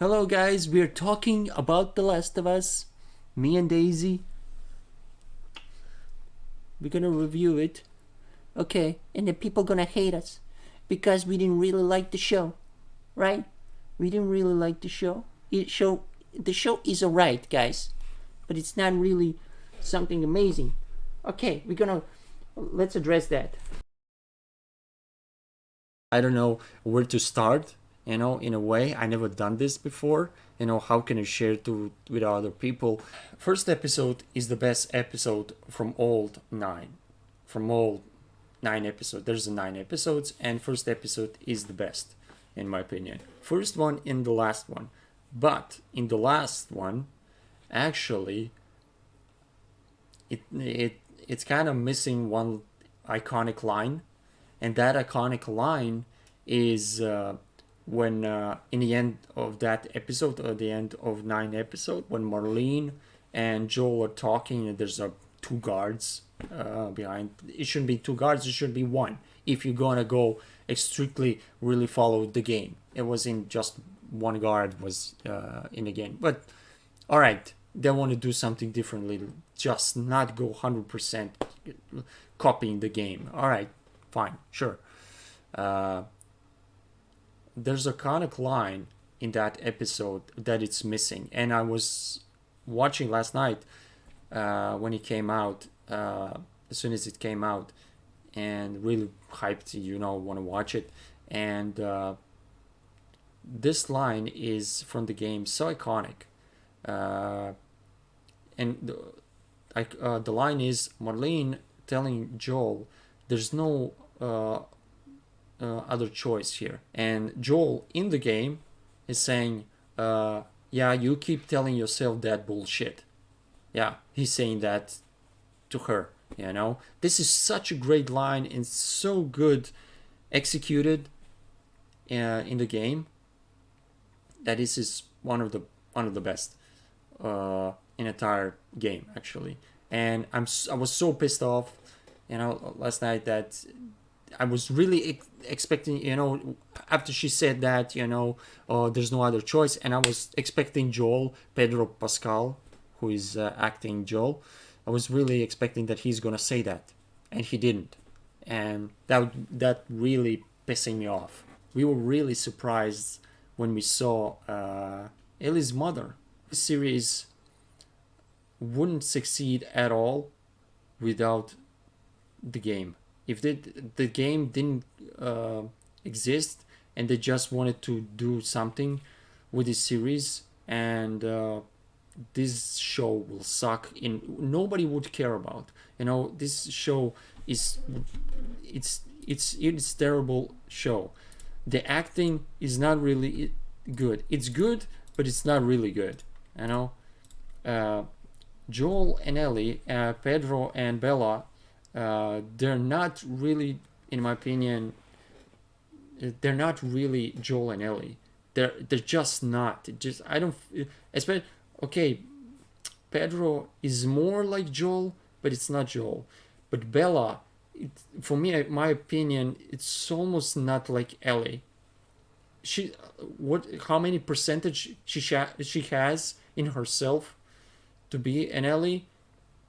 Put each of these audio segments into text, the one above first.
Hello, guys. We're talking about The Last of Us. Me and Daisy. We're gonna review it. Okay, and the people gonna hate us because we didn't really like the show, right? We didn't really like the show. The show is alright, guys, but it's not really something amazing. Okay, let's address that. I don't know where to start. In a way, I never done this before. How can I share to with other people? First episode is the best episode from all nine. From all 9 episodes, there's 9 episodes, and first episode is the best, in my opinion. First one and the last one, but in the last one, actually, it's kind of missing one iconic line, and that iconic line is when in the end of that episode, or the end of 9 episode, when Marlene and Joel are talking, and there's two guards behind. It shouldn't be two guards, it should be one if you're gonna go strictly really follow the game. It was in just one guard was in the game, but all right, they want to do something differently, just not go 100% copying the game. All right, fine, sure. There's a iconic line in that episode that it's missing, and I was watching last night when it came out, as soon as it came out, and really hyped, want to watch it. And this line is from the game, so iconic. And the line is Marlene telling Joel, "There's no other choice here," and Joel in the game is saying, "Yeah, you keep telling yourself that bullshit." Yeah, he's saying that to her. This is such a great line and so good executed in the game, that this is one of the best in entire game, actually. And I was so pissed off, last night, that I was really expecting, after she said that, there's no other choice, and I was expecting Joel, Pedro Pascal, who is acting Joel, I was really expecting that he's gonna say that, and he didn't, and that really pissing me off. We were really surprised when we saw Ellie's mother. This series wouldn't succeed at all without the game. If the game didn't exist, and they just wanted to do something with this series, and this show will suck, in nobody would care about. This show it's terrible show. The acting is not really good. It's good, but it's not really good. Joel and Ellie, Pedro and Bella, they're not really, in my opinion, they're not really Joel and Ellie. They're just not. I don't. Especially, okay, Pedro is more like Joel, but it's not Joel. But Bella, for me, my opinion, it's almost not like Ellie. How many percentage she has in herself to be an Ellie?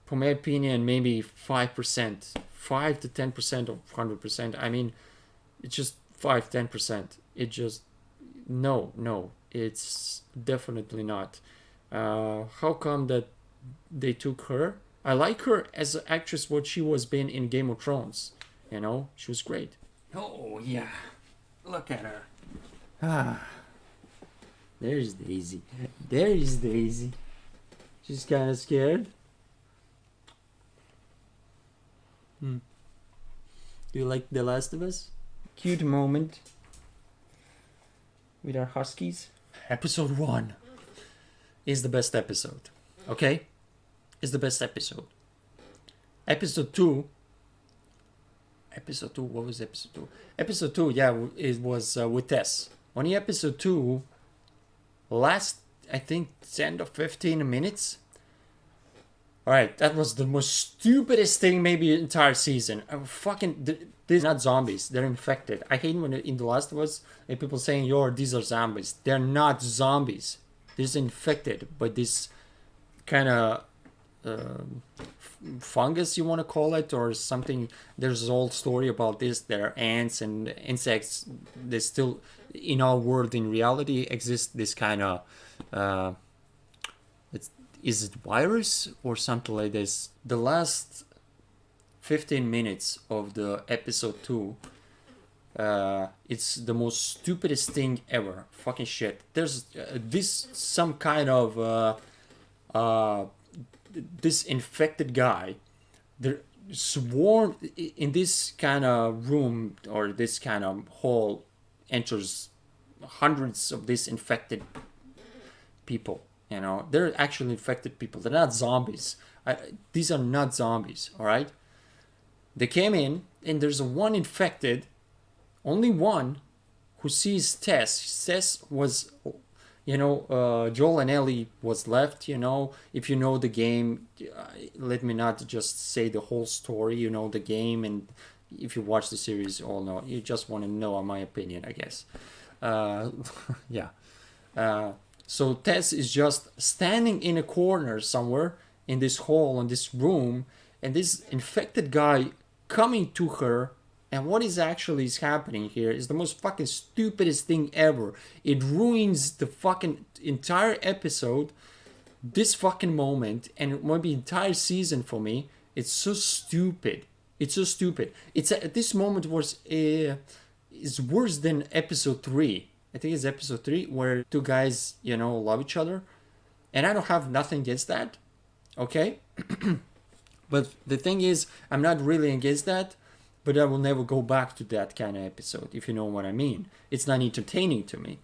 For my opinion, maybe 5%, 5 to 10% of 100%. I mean, it's just 5-10%. It just no, it's definitely not. How come that they took her? I like her as an actress, what she was been in Game of Thrones. She was great. Oh yeah, look at her. Ah, there's Daisy. There's Daisy. She's kind of scared. Do you like The Last of Us? Cute moment with our huskies. Episode 1 is the best episode. Okay? Is the best episode. Episode 2. What was episode 2? Episode 2, yeah, it was with Tess. Only episode 2, last, I think, 10 or 15 minutes. Alright, that was the most stupidest thing maybe entire season. These are not zombies. They're infected. I hate when in The Last of Us and people saying, "Yo, these are zombies." They're not zombies. They're infected by this kind of fungus, you want to call it, or something. There's a whole story about this. There are ants and insects. They still, in our world, in reality, exist this kind of. Is it virus or something like this? The last 15 minutes of the episode 2, it's the most stupidest thing ever. Fucking shit. There's this some kind of this infected guy. They're swarmed in this kind of room or this kind of hall. Enters hundreds of these infected people. You know, they're actually infected people. They're not zombies. These are not zombies. All right. They came in, and there's one infected, only one, who sees Tess. Tess was, Joel and Ellie was left. If you know the game, let me not just say the whole story. You know the game, and if you watch the series, all know. You just want to know my opinion, I guess. Yeah. So Tess is just standing in a corner somewhere in this hall, in this room, and this infected guy coming to her. And what is actually is happening here is the most fucking stupidest thing ever. It ruins the fucking entire episode, this fucking moment, and maybe entire season for me. It's so stupid. It's so stupid. This moment was is worse than episode 3. I think it's episode 3 where two guys, love each other. And I don't have nothing against that. Okay? But the thing is, I'm not really against that. But I will never go back to that kind of episode, if you know what I mean. It's not entertaining to me,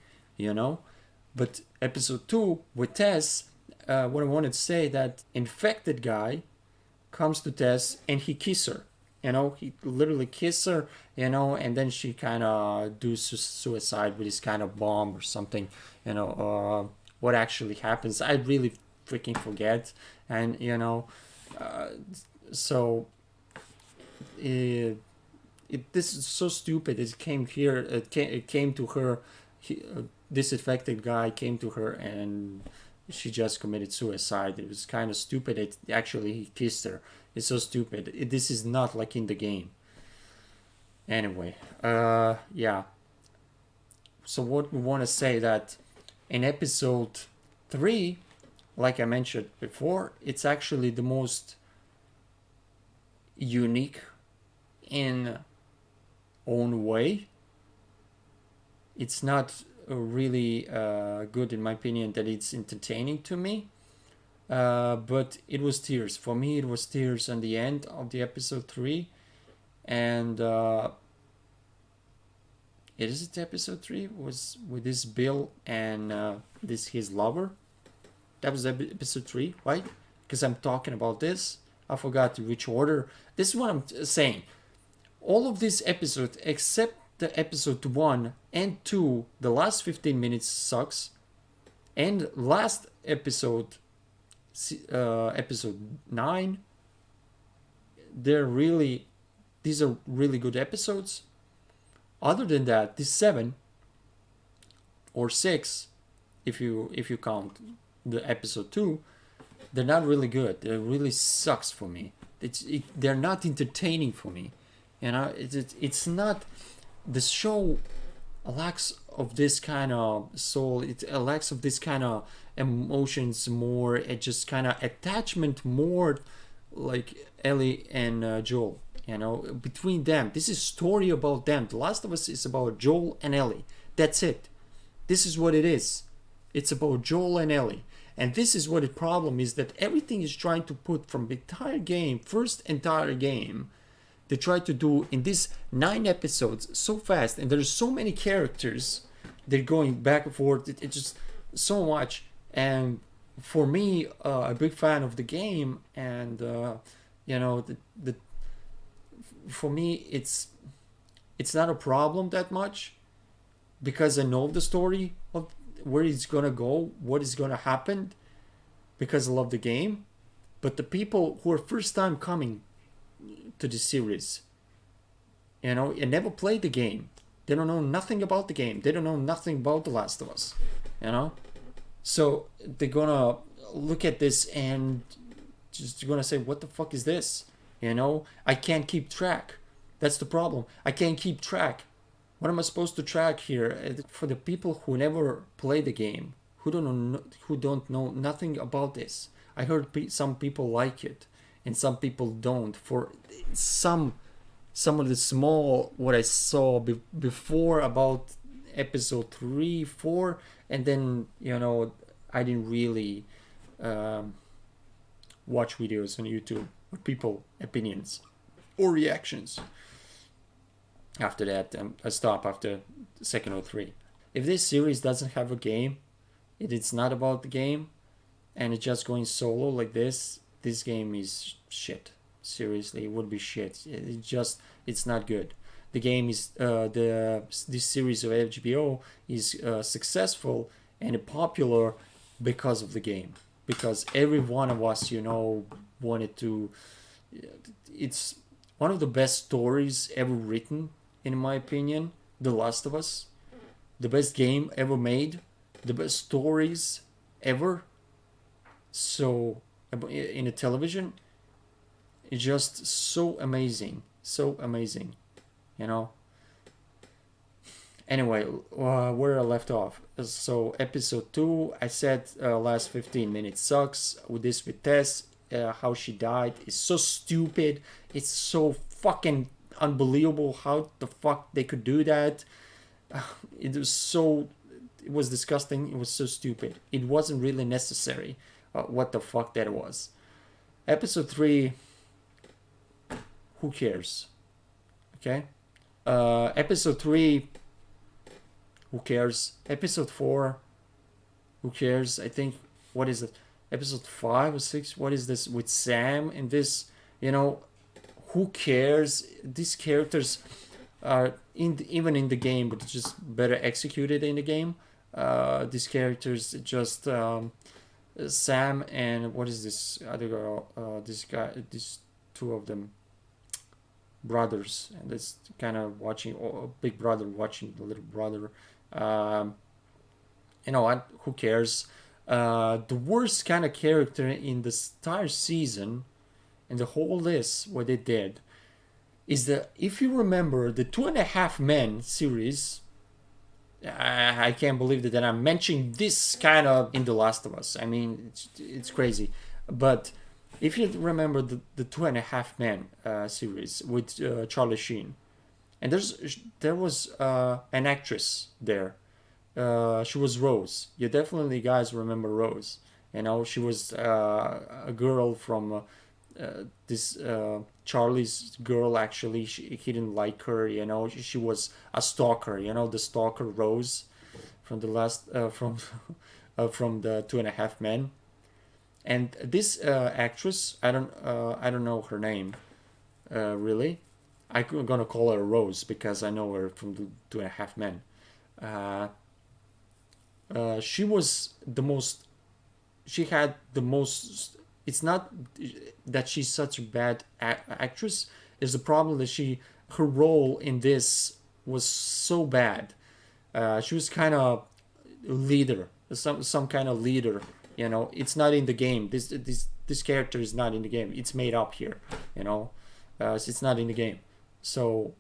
But episode 2 with Tess, what I wanted to say, that infected guy comes to Tess and he kisses her. He literally kisses her, and then she kind of do suicide with this kind of bomb or something. What actually happens, I really freaking forget. And, so this is so stupid. It came here, it came to her, this infected guy came to her and she just committed suicide. It was kind of stupid. He kissed her. It's so stupid. This is not like in the game. Anyway, yeah. So what we want to say that in episode 3, like I mentioned before, it's actually the most unique in own way. It's not really good in my opinion that it's entertaining to me. But it was tears. For me, it was tears on the end of the episode 3. And is it episode 3? Was with this Bill and this his lover? That was episode 3, right? Because I'm talking about this. I forgot which order. This is what I'm saying. All of these episodes, except the episode 1 and 2, the last 15 minutes sucks. And last episode, episode 9, these are really good episodes. Other than that, this 7 or 6, if you count the episode 2, they're not really good. They really sucks for me. They're not entertaining for me. It's not. The show lacks of this kind of soul. It lacks of this kind of emotions more. It just kind of attachment more, like Ellie and Joel. Between them, this is story about them. The Last of Us is about Joel and Ellie. That's it. This is what it is. It's about Joel and Ellie. And this is what the problem is, that everything is trying to put from the entire game, first entire game, they try to do in these 9 episodes so fast, and there's so many characters, they're going back and forth, it's just so much. And for me, a big fan of the game, and for me it's not a problem that much, because I know the story of where it's gonna go, what is gonna happen, because I love the game. But the people who are first time coming to the series, and never played the game. They don't know nothing about the game. They don't know nothing about The Last of Us, you know. So they're gonna look at this and just gonna say, "What the fuck is this?" I can't keep track. That's the problem. I can't keep track. What am I supposed to track here? For the people who never play the game, who don't know nothing about this, I heard some people like it, and some people don't. For some of the small what I saw before about episode 3, 4, and then I didn't really watch videos on YouTube with people opinions or reactions. After that, I stop after second or 3. If this series doesn't have a game, it's not about the game, and it's just going solo like this game is shit. Seriously, it would be shit. It's not good. The game is this series of HBO is successful and popular because of the game. Because every one of us, wanted to. It's one of the best stories ever written, in my opinion. The Last of Us, the best game ever made, the best stories ever. So in a television, it's just so amazing, Anyway, where I left off. So episode 2, I said last 15 minutes sucks. With Tess, how she died is so stupid. It's so fucking unbelievable how the fuck they could do that. It was disgusting. It was so stupid. It wasn't really necessary. What the fuck that was. Episode 3, who cares? Okay? Episode 3, who cares? Episode 4, who cares? I think, what is it? Episode 5 or 6? What is this? With Sam and this, who cares? These characters are even in the game, but just better executed in the game. These characters just Sam and what is this other girl? This guy, these two of them, brothers, and it's kind of watching big brother watching the little brother. You know what? Who cares? The worst kind of character in this entire season, and the whole list, what they did, is that if you remember the Two and a Half Men series, I can't believe that I'm mentioning this kind of in The Last of Us. I mean, it's crazy. But if you remember the Two and a Half Men series with Charlie Sheen, and there was an actress there. She was Rose. You definitely guys remember Rose. She was a girl from this Charlie's girl. Actually, he didn't like her. She was a stalker. The stalker Rose from the last from the Two and a Half Men. And this actress, I don't know her name, really. I'm gonna call her Rose because I know her from the Two and a Half Men. She was the most. She had the most. It's not that she's such a bad actress. It's the problem that her role in this was so bad. She was kind of leader, some kind of leader. It's not in the game. This character is not in the game. It's made up here. It's not in the game. So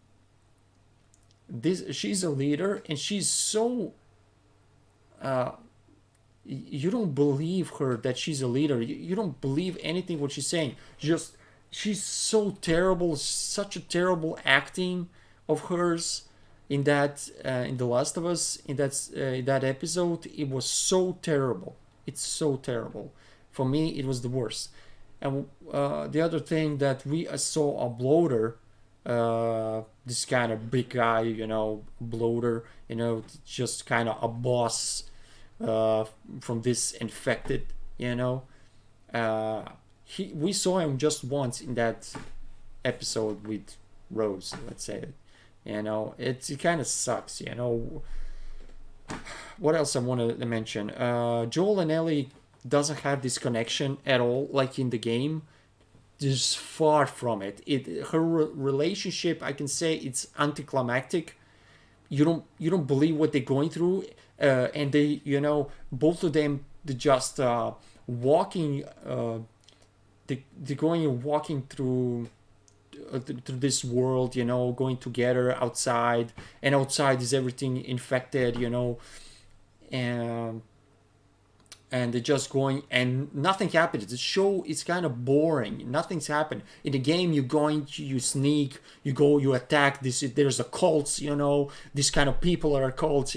she's a leader, and she's so. You don't believe her that she's a leader. You don't believe anything what she's saying. She's so terrible. Such a terrible acting of hers in that in The Last of Us in that episode. It was so terrible. It's so terrible. For me, it was the worst. And the other thing that we saw a bloater, this kind of big guy, bloater, just kind of a boss from this infected, we saw him just once in that episode with Rose, let's say. It kind of sucks. What else I want to mention? Joel and Ellie doesn't have this connection at all, like in the game. Just far from it. Her relationship, I can say, it's anticlimactic. You don't believe what they're going through, and they, both of them, they just walking. They're going and walking through this world, going together outside, and outside is everything infected, and they're just going and nothing happens. The show is kind of boring. Nothing's happened. In the game, you sneak, you go, you attack. There's a cults, these kind of people are cults.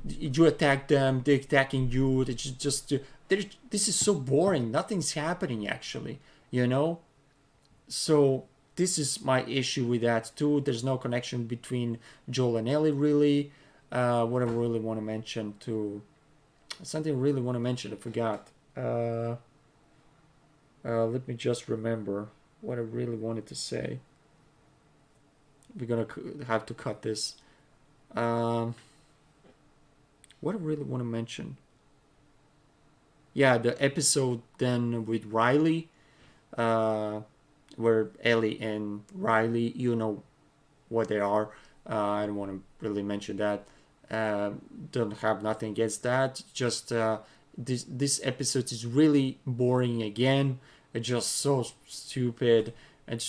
You attack them, they're attacking you. This is so boring. Nothing's happening actually, So this is my issue with that too. There's no connection between Joel and Ellie really. What I really want to mention too. Something I really want to mention, I forgot. Let me just remember what I really wanted to say. We're gonna have to cut this. What I really want to mention. Yeah, the episode then with Riley, where Ellie and Riley, what they are. I don't want to really mention that. Don't have nothing against that. Just this episode is really boring again. It's just so stupid and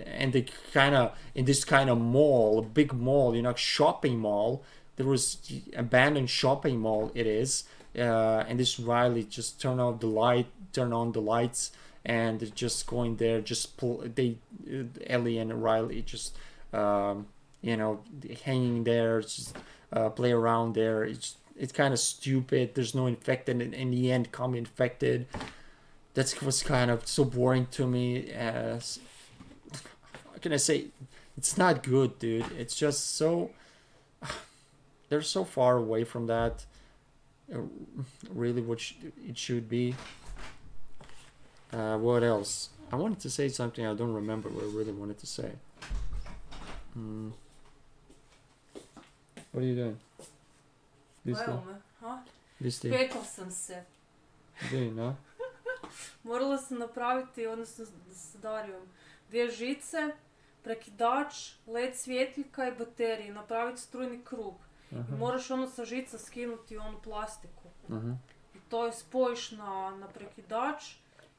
and they kind of in this kind of mall, a big mall, shopping mall. There was abandoned shopping mall. It is, and this Riley just turn on the lights, and they're just going there. Just Ellie and Riley just. Hanging there, just play around there. It's kind of stupid. There's no infected, and in the end, come infected. That was kind of so boring to me. How can I say? It's not good, dude. It's just so. They're so far away from that. Really, what it should be. What else? I wanted to say something. I don't remember what I really wanted to say. What are you doing? Pekla sam se. No? Morala sam napraviti, odnosno s Darijom, 2 žice, prekidač, LED svjetiljka i baterije, napraviti strujni krug. I moraš sa žica skinuti onu plastiku. I to je spojiš na prekidač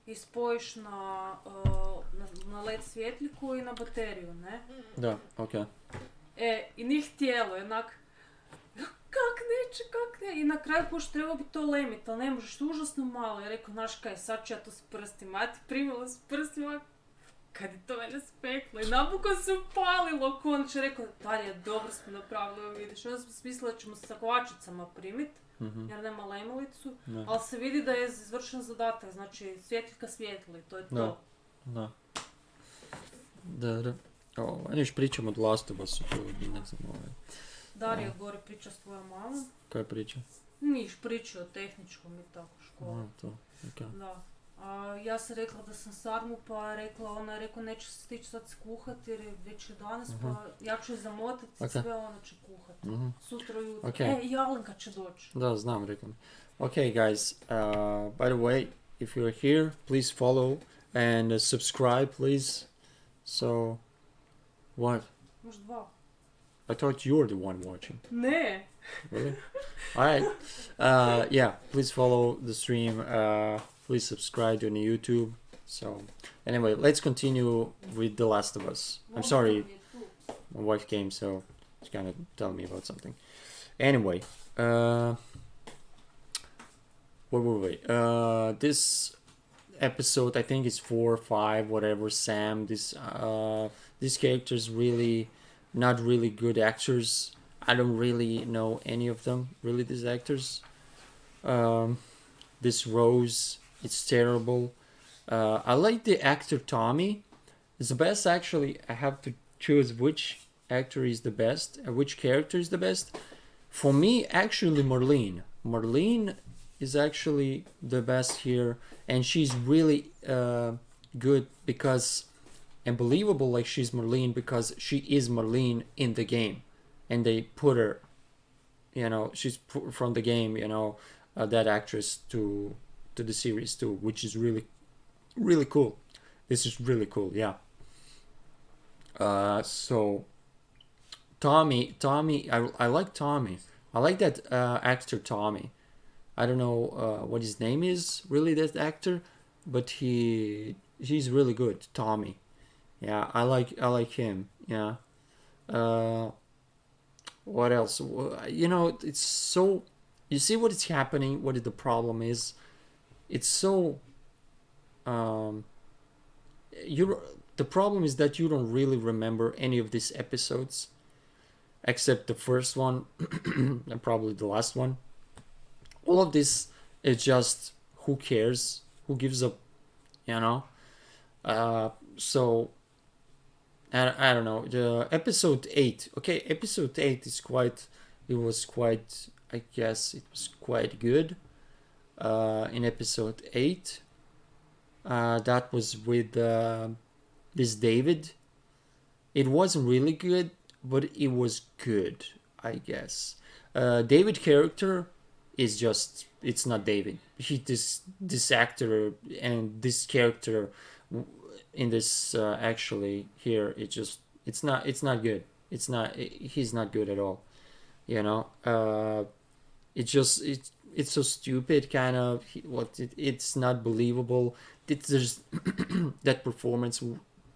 i spojiš na LED svjetiljku i na bateriju, ne? Da, okej. I nije htjelo, jednak, kak ne, i na kraju pošto treba bi to lemit, ali ne možeš, užasno malo. Ja rekao, znaš kaj, sad ću ja to s prstima, ja ti primila s prstima, kad je to mene speklo, i napokon se upalilo, konačno rekao, Darija, dobro smo napravili, vidiš, onda smo smislili da ćemo sa kvačicama primit, jer nema lemalicu, ali se vidi da je izvršen zadatak, znači svjetiljka svjetli, to je to. Da. Još pričamo od Last of Us, ne znam Darija gore priča s tvojom mamom. Koja priča? Niš priča o tehničkom i tako školu. Okay. Da. A ja sam rekla da sam sarmu, pa ona je rekla neće se stići sad skuhati jer je već 11, pa ja ću je zamotati, sve ona će kuhati. Sutra ujutro. I Alenka će doći. Da, znam, rekla mi. Okay, guys, by the way, if you're here, please follow and subscribe, please. So, what? Možda 2. I thought you were the one watching. Ne. Really? Alright. Yeah, please follow the stream. Please subscribe on YouTube. So, anyway, let's continue with The Last of Us. I'm sorry, my wife came, so she's kind of telling me about something. Anyway, where were we? This episode, I think it's 4 or 5, whatever. Sam, these characters really not really good actors. I don't really know any of them, really, these actors. This Rose, it's terrible. I like the actor Tommy. It's the best, actually. I have to choose which actor is the best, which character is the best. For me, actually, Marlene. Marlene is actually the best here, and she's really good because, and believable, like she's Marlene because she is Marlene in the game, and they put her, she's from the game, that actress to the series too, which is really really cool. This is really cool. Yeah. So Tommy, I like Tommy. I like that actor Tommy. I don't know what his name is really, that actor, but he's really good. Tommy. Yeah, I like him. Yeah. Uh, what else? You know, it's so. You see what is happening. What the problem is? It's so. Um, you. The problem is that you don't really remember any of these episodes except the first one and probably the last one. All of this is just who cares, who gives up, you know. So I don't know. The episode 8. Okay, episode 8 is quite. It was quite. I guess it was quite good. In episode 8, that was with this David. It wasn't really good, but it was good, I guess. David character is just. It's not David. This actor and this character in this actually here, it's not good. He's not good at all, you know. It's so stupid, kind of. It's not believable. There's that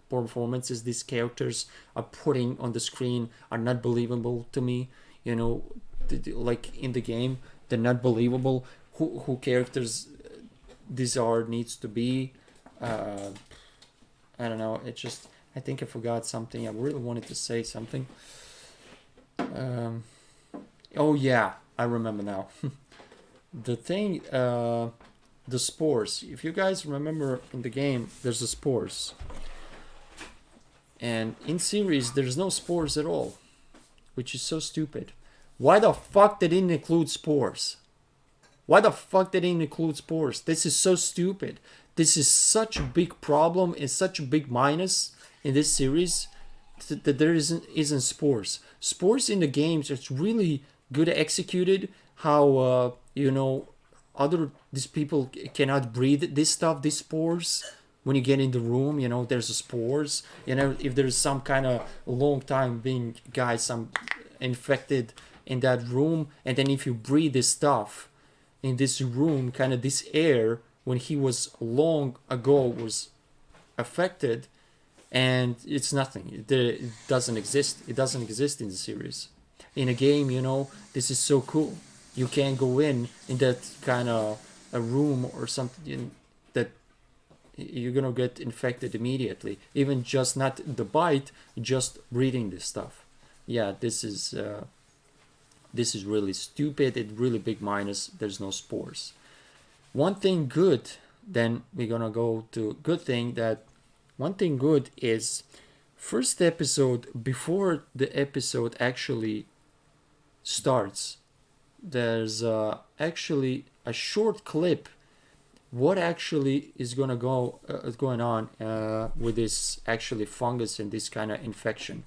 performances these characters are putting on the screen are not believable to me, you know. Like in the game, they're not believable. Who characters these are needs to be. I don't know. It just. I think I forgot something. I really wanted to say something. Um, oh yeah, I remember now. The thing, the spores. If you guys remember in the game, there's the spores, and in series there's no spores at all, which is so stupid. Why the fuck they didn't include spores? Why the fuck they didn't include spores? This is so stupid. This is such a big problem and such a big minus in this series that there isn't spores. Spores in the games, it's really good executed. How you know, these people cannot breathe this stuff, these spores. When you get in the room, you know, there's spores. You know, if there's some kind of long time being guys some infected in that room, and then if you breathe this stuff in this room, kind of this air when he was long ago was affected, and it's nothing. It doesn't exist. It doesn't exist in the series. In a game, you know, this is so cool. You can go in that kind of a room or something that you're gonna get infected immediately. Even just not the bite, just breathing this stuff. Yeah, this is really stupid. It's really big minus. There's no spores. One thing good, then we're gonna go to good thing. That one thing good is first episode, before the episode actually starts, there's actually a short clip what actually is gonna go going on with this actually fungus and this kind of infection.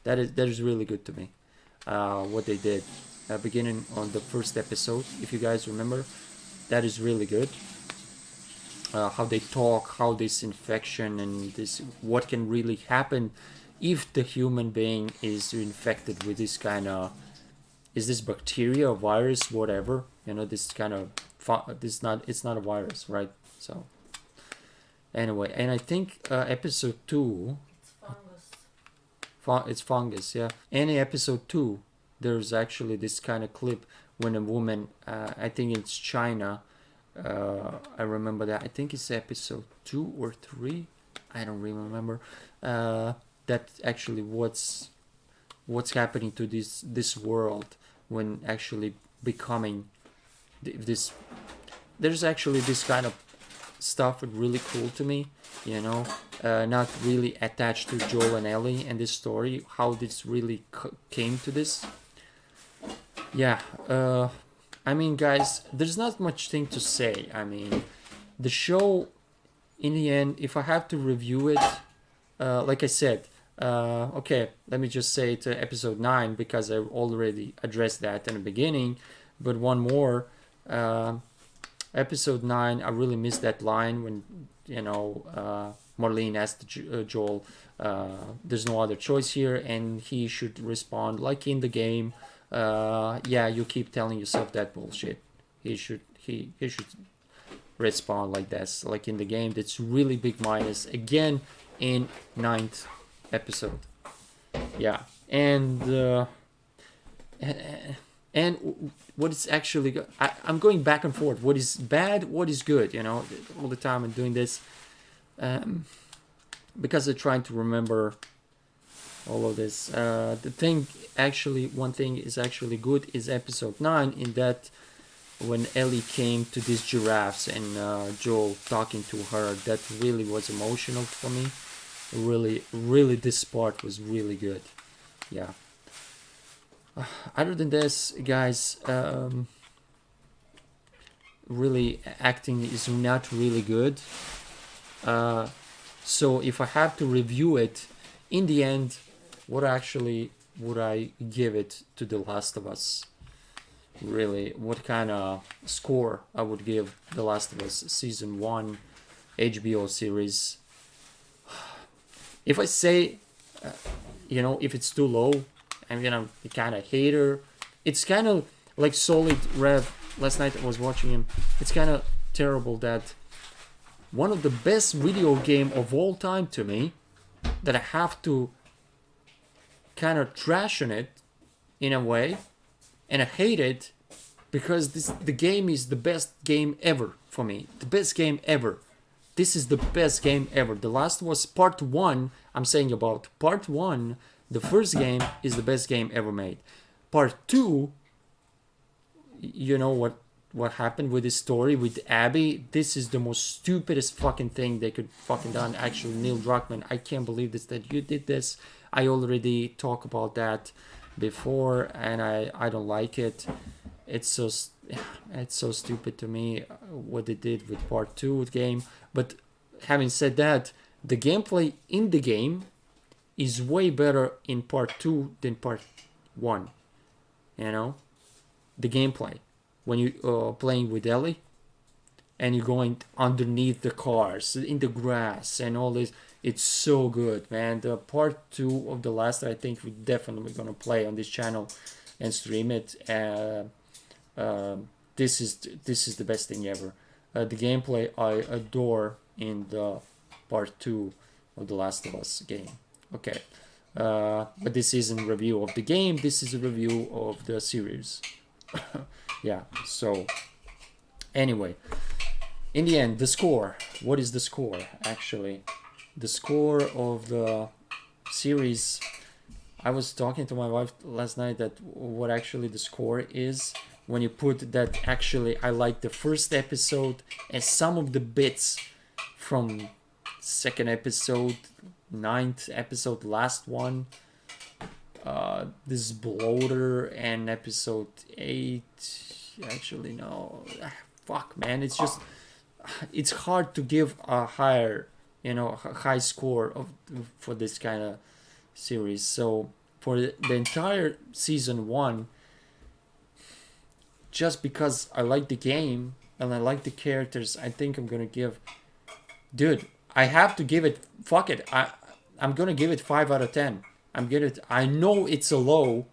That is really good to me. What they did beginning on the first episode, if you guys remember, that is really good. How they talk, how this infection and this, what can really happen if the human being is infected with this kind of, is this bacteria, virus, whatever, you know, this kind of it's not a virus, right? So anyway, and I think episode 2, It's fungus. it's fungus, yeah. And in episode 2 there's actually this kind of clip when a woman, I think it's China, I remember that, I think it's episode 2 or 3, I don't really remember, that actually what's happening to this world when actually becoming this. There's actually this kind of stuff really cool to me, you know, not really attached to Joel and Ellie and this story, how this really came to this. Yeah, I mean, guys, there's not much thing to say. I mean, the show, in the end, if I have to review it, like I said, okay, let me just say to episode 9 because I already addressed that in the beginning, but one more. Episode 9, I really missed that line when Marlene asked Joel, there's no other choice here, and he should respond like in the game. Yeah, you keep telling yourself that bullshit. He should respond like this, like in the game. That's really big minus again in 9th episode. Yeah, and what is actually I'm going back and forth. What is bad? What is good? All the time I'm doing this, because I'm trying to remember all of this. One thing is actually good is episode 9, in that when Ellie came to these giraffes and Joel talking to her, that really was emotional for me. Really, this part was really good. Yeah. Other than this, guys, really acting is not really good. So if I have to review it, in the end, what actually would I give it to The Last of Us? Really, what kind of score I would give The Last of Us season 1 HBO series? If I say, if it's too low, I'm gonna be kind of hater. It's kind of like Solid Rev. Last night I was watching him. It's kind of terrible that one of the best video game of all time to me, that I have to kind of trash on it in a way, and I hate it because the game is the best game ever for me. The best game ever. This is the best game ever. The Last of Us Part 1, I'm saying about Part 1, the first game is the best game ever made. Part 2, you know what happened with this story with Abby? This is the most stupidest fucking thing they could fucking done. Actually, Neil Druckmann, I can't believe this, that you did this. I already talked about that before, and I don't like it. It's so stupid to me what they did with Part 2 game. But having said that, the gameplay in the game is way better in Part 2 than Part 1. The gameplay. When you playing with Ellie, and you're going underneath the cars, in the grass, and all this. It's so good, man. The Part 2 of The Last, I think we're definitely going to play on this channel and stream it. This is the best thing ever. The gameplay I adore in the Part 2 of The Last of Us game. Okay, but this isn't a review of the game. This is a review of the series. Yeah. So anyway, in the end, the score. What is the score actually? The score of the series. I was talking to my wife last night that what actually the score is. When you put that, actually I like the first episode and some of the bits from second episode, 9th episode, last one, this bloater, and episode 8. Actually no, fuck man, it's hard to give a high score for this kind of series. So for the entire season 1, just because I like the game and I like the characters, I think I'm gonna give, I have to give it, fuck it, I'm gonna give it 5 out of 10. I know it's a low,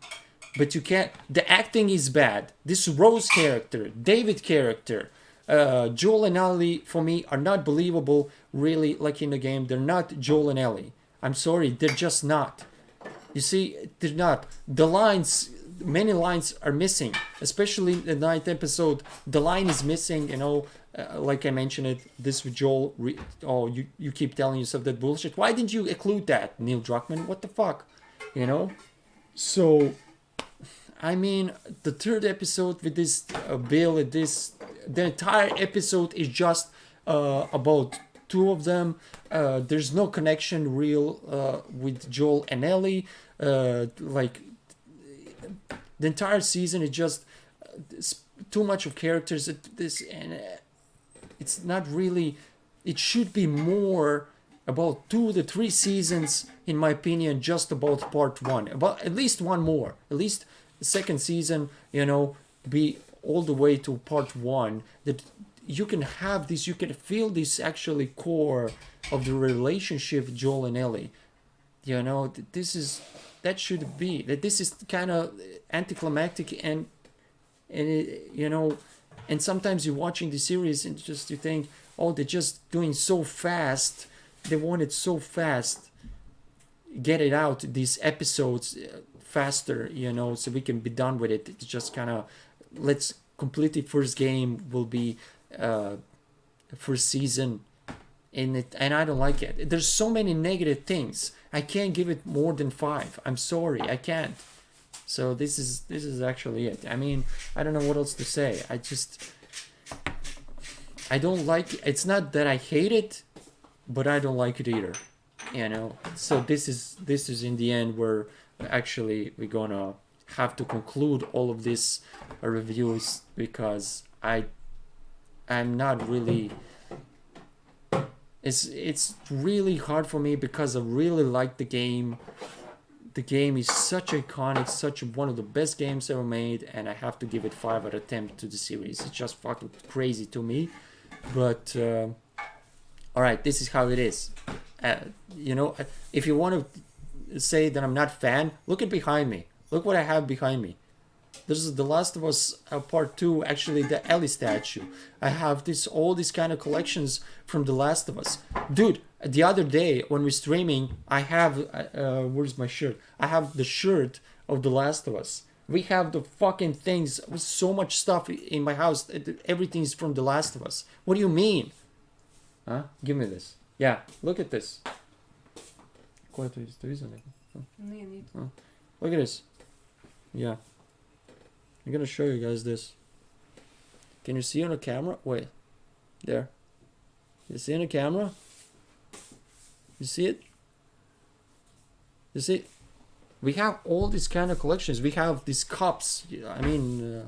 but you can't, the acting is bad. This Rose character, David character, Joel and Ellie for me are not believable, really, like in the game. They're not Joel and Ellie. I'm sorry, they're just not. You see, they're not. The lines, many lines are missing, especially in the 9th episode. The line is missing, like I mentioned it, this with Joel, you keep telling yourself that bullshit. Why didn't you include that, Neil Druckmann? What the fuck? So, I mean, the 3rd episode with this Bill, the entire episode is just about 2 of them. There's no connection real with Joel and Ellie. Like, the entire season is just too much of characters. It's not really. It should be more about 2 to 3 seasons, in my opinion, just about Part 1. About at least one more. At least the 2nd season, be all the way to Part 1. That you can have this, you can feel this actually core of the relationship, Joel and Ellie. You know, this is, that should be, that this is kind of anticlimactic, and it, you know, and sometimes you're watching the series and just you think, oh, they're just doing so fast, they want it so fast, get it out, these episodes faster, you know, so we can be done with it. It's just kind of, let's completely, first game will be first season in it, and I don't like it. There's so many negative things. I can't give it more than 5. I'm sorry, I can't. So this is actually it. I mean, I don't know what else to say. I don't like it. It's not that I hate it, but I don't like it either. You know. So this is in the end where actually we're gonna have to conclude all of these reviews, because I'm not really. It's really hard for me because I really like the game. The game is such iconic, such one of the best games ever made, and I have to give it 5 out of 10 to the series. It's just fucking crazy to me. But all right, this is how it is. You know, if you want to say that I'm not a fan, look at behind me. Look what I have behind me. This is The Last of Us Part 2, actually the Ellie statue. I have all these kind of collections from The Last of Us. Dude, the other day when we're streaming, I have, where's my shirt? I have the shirt of The Last of Us. We have the fucking things, with so much stuff in my house. Everything's from The Last of Us. What do you mean? Huh? Give me this. Yeah, look at this. Look at this. Yeah. I'm gonna show you guys this. Can you see on the camera? Wait. There. You see on the camera? You see it? You see? We have all these kind of collections. We have these cups. I mean,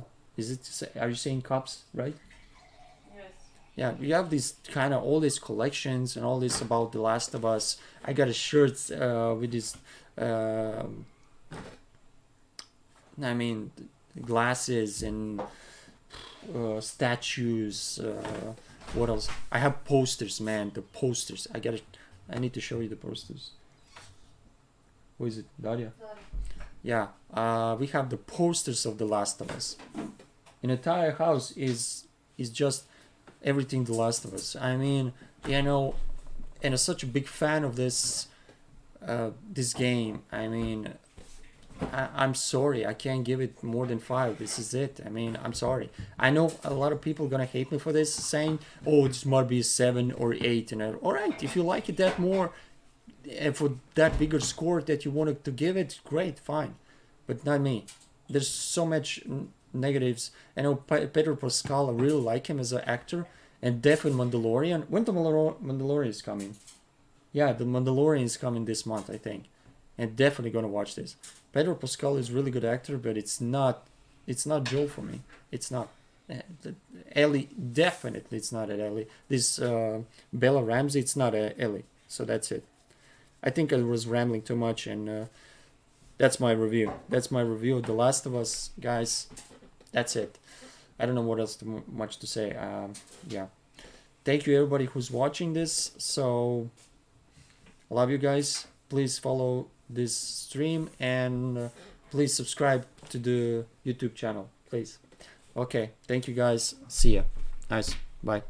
are you saying cups, right? Yes. Yeah, we have these kind of all these collections and all this about The Last of Us. I got a shirt with this. I mean, glasses and statues. What else? I have posters, man. The posters. I need to show you the posters. Who is it, Daria? Yeah. We have the posters of The Last of Us. An entire house is just everything The Last of Us. I mean, you know, and I'm such a big fan of this game. I mean, I'm sorry, I can't give it more than 5. This is it. I mean, I'm sorry. I know a lot of people gonna hate me for this, saying, "Oh, this might be a 7 or 8." And all right, if you like it that more, and for that bigger score that you wanted to give it, great, fine. But not me. There's so much negatives. I know Pedro Pascal. I really like him as an actor, and definitely Mandalorian. When the Mandalorian is coming? Yeah, the Mandalorian is coming this month, I think, and definitely gonna watch this. Pedro Pascal is a really good actor, but it's not Joel for me. It's not. Ellie, definitely it's not Ellie. This Bella Ramsey, it's not Ellie. So that's it. I think I was rambling too much, and that's my review. That's my review of The Last of Us, guys. That's it. I don't know what else much to say. Yeah. Thank you everybody who's watching this. So, I love you guys. Please follow this stream, and please subscribe to the YouTube channel, please. Okay, thank you guys. See ya. Nice. Bye.